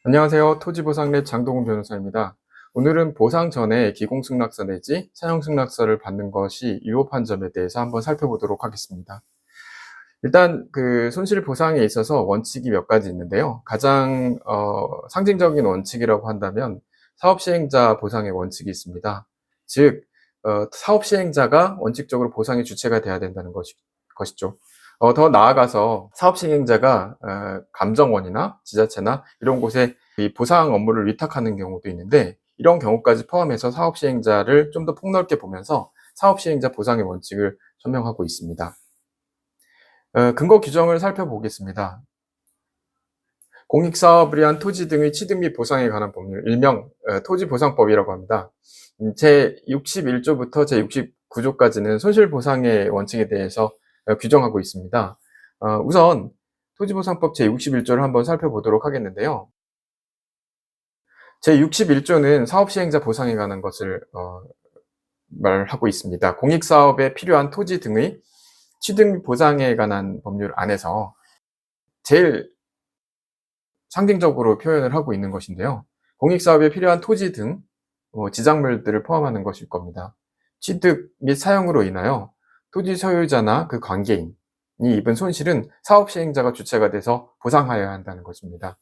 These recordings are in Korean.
안녕하세요. 토지보상랩 장동훈 변호사입니다. 오늘은 보상 전에 기공승낙서 내지 사용승낙서를 받는 것이 위법한 점에 대해서 한번 살펴보도록 하겠습니다. 일단 손실 보상에 있어서 원칙이 몇 가지 있는데요. 가장 상징적인 원칙이라고 한다면 사업시행자 보상의 원칙이 있습니다. 즉 사업시행자가 원칙적으로 보상의 주체가 돼야 된다는 것이죠. 더 나아가서 사업시행자가 감정원이나 지자체나 이런 곳에 이 보상 업무를 위탁하는 경우도 있는데, 이런 경우까지 포함해서 사업시행자를 좀 더 폭넓게 보면서 사업시행자 보상의 원칙을 설명하고 있습니다. 근거 규정을 살펴보겠습니다. 공익사업을 위한 토지 등의 취득 및 보상에 관한 법률, 일명 토지보상법이라고 합니다. 제61조부터 제69조까지는 손실보상의 원칙에 대해서 규정하고 있습니다. 우선 토지보상법 제61조를 한번 살펴보도록 하겠는데요. 제61조는 사업시행자 보상에 관한 것을 말하고 있습니다. 공익사업에 필요한 토지 등의 취득 및 보상에 관한 법률 안에서 제일 상징적으로 표현을 하고 있는 것인데요. 공익사업에 필요한 토지 등 지작물들을 포함하는 것일 겁니다. 취득 및 사용으로 인하여 토지 소유자나 그 관계인이 입은 손실은 사업시행자가 주체가 돼서 보상하여야 한다는 것입니다.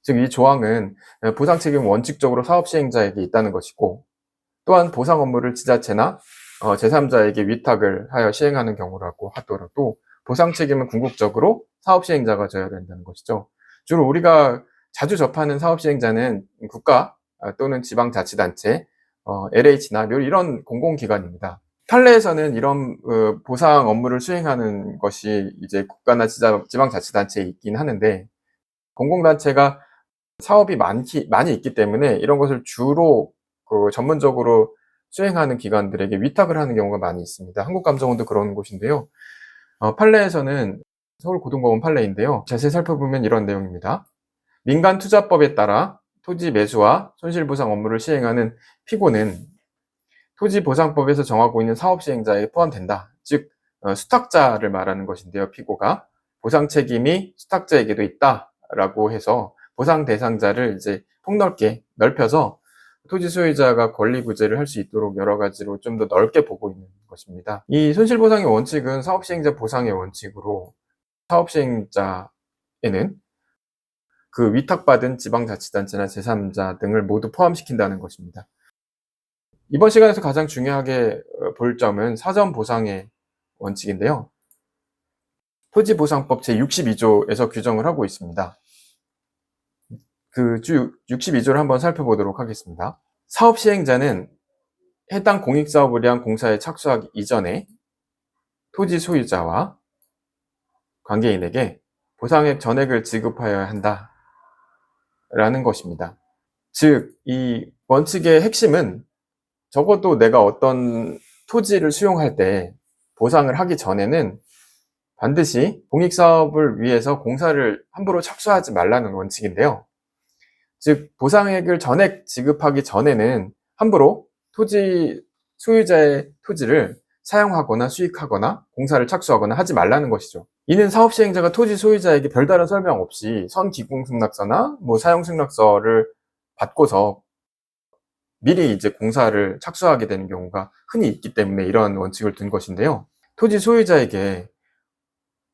즉, 이 조항은 보상 책임은 원칙적으로 사업시행자에게 있다는 것이고, 또한 보상 업무를 지자체나 제3자에게 위탁을 하여 시행하는 경우라고 하더라도 보상 책임은 궁극적으로 사업시행자가 져야 된다는 것이죠. 주로 우리가 자주 접하는 사업시행자는 국가 또는 지방자치단체, LH나 이런 공공기관입니다. 판례에서는 이런 보상 업무를 수행하는 것이 이제 국가나 지방자치단체에 있긴 하는데, 공공단체가 사업이 많이 있기 때문에 이런 것을 주로 전문적으로 수행하는 기관들에게 위탁을 하는 경우가 많이 있습니다. 한국감정원도 그런 곳인데요. 판례에서는 서울고등법원 판례인데요. 자세히 살펴보면 이런 내용입니다. 민간투자법에 따라 토지 매수와 손실보상 업무를 시행하는 피고는 토지보상법에서 정하고 있는 사업시행자에 포함된다. 즉 수탁자를 말하는 것인데요. 피고가 보상 책임이 수탁자에게도 있다라고 해서 보상 대상자를 이제 폭넓게 넓혀서 토지 소유자가 권리 구제를 할 수 있도록 여러 가지로 좀 더 넓게 보고 있는 것입니다. 이 손실보상의 원칙은 사업시행자 보상의 원칙으로, 사업시행자에는 그 위탁받은 지방자치단체나 제3자 등을 모두 포함시킨다는 것입니다. 이번 시간에서 가장 중요하게 볼 점은 사전보상의 원칙인데요. 토지보상법 제62조에서 규정을 하고 있습니다. 62조를 한번 살펴보도록 하겠습니다. 사업시행자는 해당 공익사업을 위한 공사에 착수하기 이전에 토지 소유자와 관계인에게 보상액 전액을 지급하여야 한다라는 것입니다. 즉, 이 원칙의 핵심은 적어도 내가 어떤 토지를 수용할 때 보상을 하기 전에는 반드시 공익사업을 위해서 공사를 함부로 착수하지 말라는 원칙인데요. 즉, 보상액을 전액 지급하기 전에는 함부로 토지 소유자의 토지를 사용하거나 수익하거나 공사를 착수하거나 하지 말라는 것이죠. 이는 사업시행자가 토지 소유자에게 별다른 설명 없이 선기공승낙서나 사용승낙서를 받고서 미리 이제 공사를 착수하게 되는 경우가 흔히 있기 때문에 이러한 원칙을 둔 것인데요. 토지 소유자에게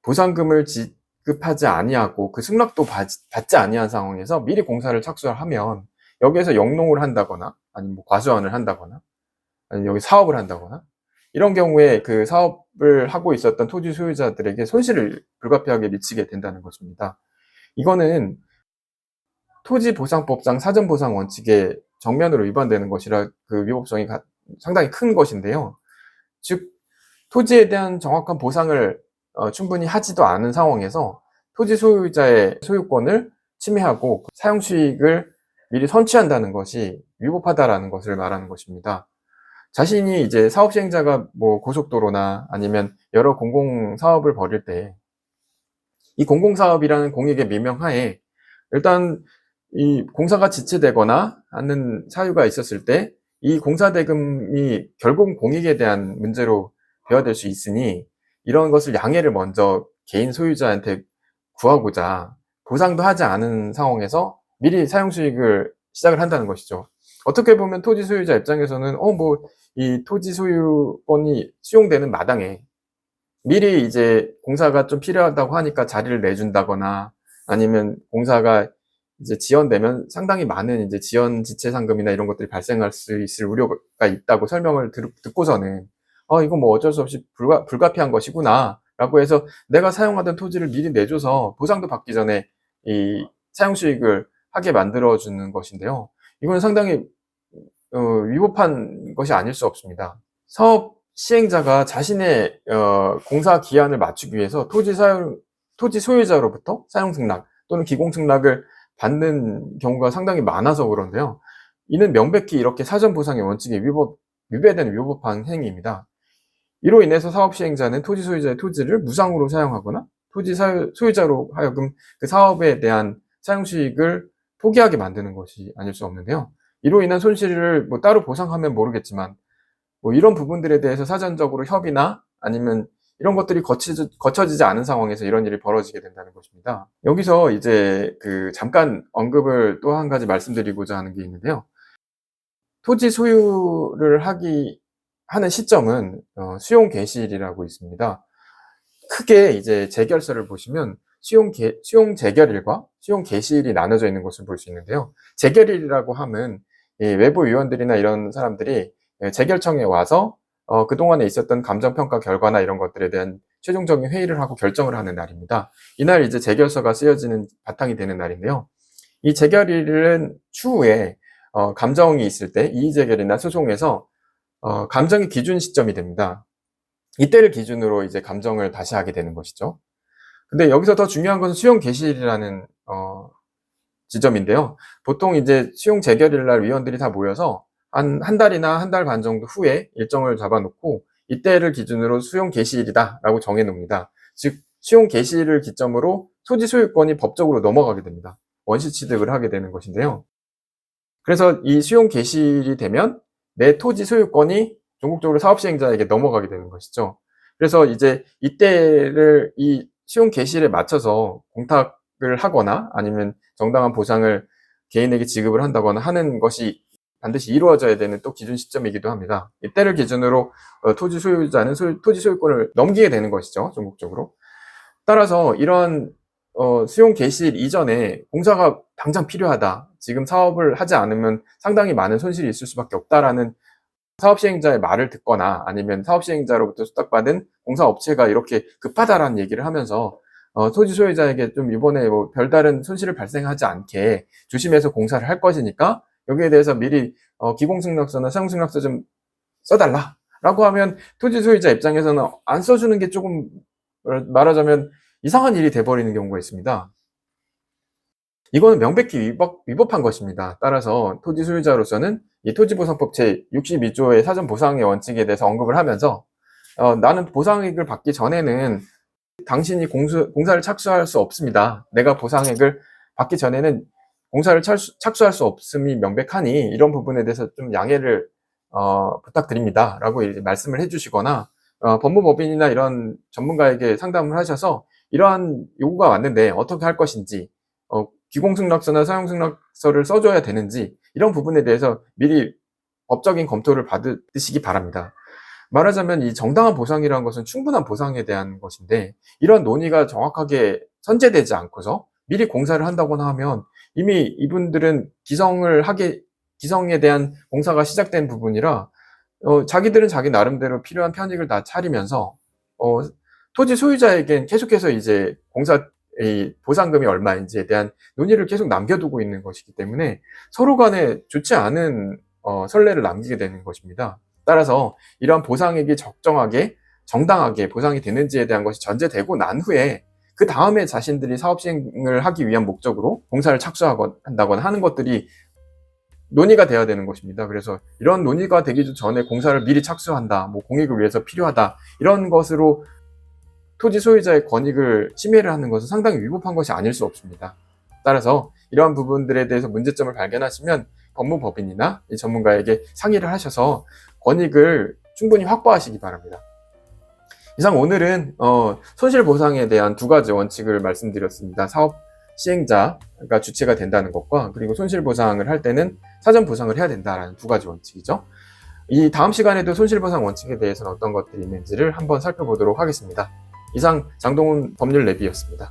보상금을 지급하지 아니하고 그 승낙도 받지 아니한 상황에서 미리 공사를 착수하면 여기에서 영농을 한다거나 아니면 과수원을 한다거나 아니면 여기 사업을 한다거나 이런 경우에 그 사업을 하고 있었던 토지 소유자들에게 손실을 불가피하게 미치게 된다는 것입니다. 이거는 토지보상법상 사전보상 원칙에 정면으로 위반되는 것이라 그 위법성이 상당히 큰 것인데요. 즉, 토지에 대한 정확한 보상을 충분히 하지도 않은 상황에서 토지 소유자의 소유권을 침해하고 사용 수익을 미리 선취한다는 것이 위법하다라는 것을 말하는 것입니다. 자신이 이제 사업시행자가 고속도로나 아니면 여러 공공사업을 벌일 때 이 공공사업이라는 공익의 명하에 일단 이 공사가 지체되거나 하는 사유가 있었을 때 이 공사대금이 결국은 공익에 대한 문제로 비화될 수 있으니 이런 것을 양해를 먼저 개인 소유자한테 구하고자 보상도 하지 않은 상황에서 미리 사용 수익을 시작을 한다는 것이죠. 어떻게 보면 토지 소유자 입장에서는 이 토지 소유권이 수용되는 마당에 미리 이제 공사가 좀 필요하다고 하니까 자리를 내준다거나, 아니면 공사가 이제 지연되면 상당히 많은 이제 지연 지체 상금이나 이런 것들이 발생할 수 있을 우려가 있다고 설명을 듣고서는 이거 뭐 어쩔 수 없이 불가피한 것이구나 라고 해서 내가 사용하던 토지를 미리 내줘서 보상도 받기 전에 이 사용 수익을 하게 만들어주는 것인데요. 이건 상당히 위법한 것이 아닐 수 없습니다. 사업 시행자가 자신의 공사 기한을 맞추기 위해서 토지 소유자로부터 사용 승낙 또는 기공 승낙을 받는 경우가 상당히 많아서 그런데요. 이는 명백히 이렇게 사전 보상의 원칙에 위배되는 위법한 행위입니다. 이로 인해서 사업 시행자는 토지 소유자의 토지를 무상으로 사용하거나 토지 소유자로 하여금 그 사업에 대한 사용 수익을 포기하게 만드는 것이 아닐 수 없는데요. 이로 인한 손실을 뭐 따로 보상하면 모르겠지만 뭐 이런 부분들에 대해서 사전적으로 협의나 아니면 이런 것들이 거쳐지지 않은 상황에서 이런 일이 벌어지게 된다는 것입니다. 여기서 이제 잠깐 언급을 또 한 가지 말씀드리고자 하는 게 있는데요. 토지 소유를 하는 시점은 수용 개시일이라고 있습니다. 크게 이제 재결서를 보시면 수용 재결일과 수용 개시일이 나눠져 있는 것을 볼 수 있는데요. 재결일이라고 하면 외부 위원들이나 이런 사람들이 재결청에 와서 그동안에 있었던 감정평가 결과나 이런 것들에 대한 최종적인 회의를 하고 결정을 하는 날입니다. 이날 이제 재결서가 쓰여지는 바탕이 되는 날인데요. 이 재결일은 추후에 감정이 있을 때 이의재결이나 소송에서 감정이 기준 시점이 됩니다. 이때를 기준으로 이제 감정을 다시 하게 되는 것이죠. 근데 여기서 더 중요한 것은 수용 개시일이라는 지점인데요. 보통 이제 수용 재결일 날 위원들이 다 모여서 한 달이나 한 달 반 정도 후에 일정을 잡아놓고 이때를 기준으로 수용 개시일이다 라고 정해놓습니다. 즉 수용 개시일을 기점으로 토지 소유권이 법적으로 넘어가게 됩니다. 원시 취득을 하게 되는 것인데요. 그래서 이 수용 개시일이 되면 내 토지 소유권이 전국적으로 사업시행자에게 넘어가게 되는 것이죠. 그래서 이제 이때를 이 수용 개시일에 맞춰서 공탁을 하거나 아니면 정당한 보상을 개인에게 지급을 한다거나 하는 것이 반드시 이루어져야 되는 또 기준 시점이기도 합니다. 이때를 기준으로 토지 소유자는 토지 소유권을 넘기게 되는 것이죠. 전국적으로. 따라서 이런 수용 개시일 이전에 공사가 당장 필요하다. 지금 사업을 하지 않으면 상당히 많은 손실이 있을 수밖에 없다라는 사업시행자의 말을 듣거나 아니면 사업시행자로부터 수탁받은 공사업체가 이렇게 급하다라는 얘기를 하면서 토지 소유자에게 좀 이번에 뭐 별다른 손실을 발생하지 않게 조심해서 공사를 할 것이니까 여기에 대해서 미리 기공승낙서나 사용승낙서 좀 써달라 라고 하면 토지 소유자 입장에서는 안 써주는 게 조금 말하자면 이상한 일이 돼버리는 경우가 있습니다. 이거는 명백히 위법한 것입니다. 따라서 토지 소유자로서는 이 토지보상법 제62조의 사전 보상의 원칙에 대해서 언급을 하면서 나는 보상액을 받기 전에는 당신이 공사를 착수할 수 없습니다. 내가 보상액을 받기 전에는 공사를 착수할 수 없음이 명백하니 이런 부분에 대해서 좀 양해를 부탁드립니다. 라고 이제 말씀을 해주시거나 법무법인이나 이런 전문가에게 상담을 하셔서 이러한 요구가 왔는데 어떻게 할 것인지 기공승낙서나 사용승낙서를 써줘야 되는지 이런 부분에 대해서 미리 법적인 검토를 받으시기 바랍니다. 말하자면 이 정당한 보상이라는 것은 충분한 보상에 대한 것인데 이런 논의가 정확하게 선제되지 않고서 미리 공사를 한다거나 하면 이미 이분들은 기성에 대한 공사가 시작된 부분이라 자기들은 자기 나름대로 필요한 편익을 다 차리면서 토지 소유자에겐 계속해서 이제 이 보상금이 얼마인지에 대한 논의를 계속 남겨두고 있는 것이기 때문에 서로 간에 좋지 않은 선례를 남기게 되는 것입니다. 따라서 이러한 보상액이 적정하게 정당하게 보상이 되는지에 대한 것이 전제되고 난 후에 그 다음에 자신들이 사업 시행을 하기 위한 목적으로 공사를 착수한다거나 하는 것들이 논의가 돼야 되는 것입니다. 그래서 이런 논의가 되기 전에 공사를 미리 착수한다, 뭐 공익을 위해서 필요하다 이런 것으로 토지 소유자의 권익을 침해를 하는 것은 상당히 위법한 것이 아닐 수 없습니다. 따라서 이러한 부분들에 대해서 문제점을 발견하시면 법무법인이나 전문가에게 상의를 하셔서 권익을 충분히 확보하시기 바랍니다. 이상 오늘은 손실보상에 대한 두 가지 원칙을 말씀드렸습니다. 사업 시행자가 주체가 된다는 것과, 그리고 손실보상을 할 때는 사전 보상을 해야 된다라는 두 가지 원칙이죠. 이 다음 시간에도 손실보상 원칙에 대해서는 어떤 것들이 있는지를 한번 살펴보도록 하겠습니다. 이상 장동훈 법률 내비였습니다.